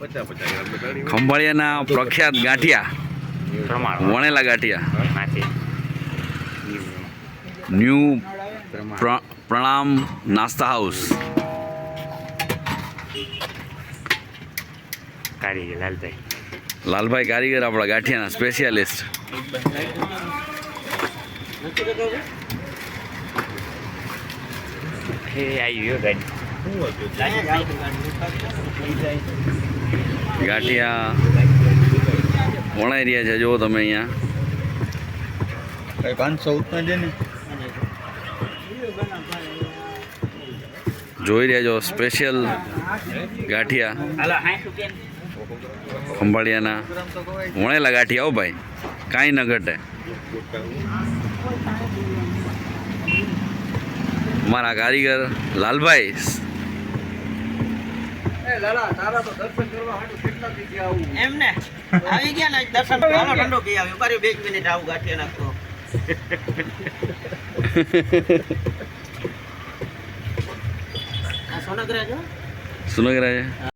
ખંભાળિયાના પ્રખ્યાત ગાંઠિયા, વણેલા ગાંઠિયા, ન્યૂ પ્રણામ નાસ્તા હાઉસ. કારીગર લાલભાઈ કારીગર આપણા ગાંઠિયાના સ્પેશિયાલિસ્ટ. ગાંઠિયા વણાઈ રહ્યા છે, જુઓ તમે અહીંયા 500 દે ને, જોઈ રહ્યા છો સ્પેશિયલ ગાંઠિયા ખંભાળિયાના વણેલા ગાંઠિયા. હો ભાઈ, કાંઈ ન ઘટે. મારા કારીગર લાલભાઈ. એમને આવી ગયા ને દર્શન કરવા ઠંડો પી આવ્યો. પારી 2 મિનિટ આવું ગાંઠિયા નાખતો. આ સોનગરા જો સુનગરા છે.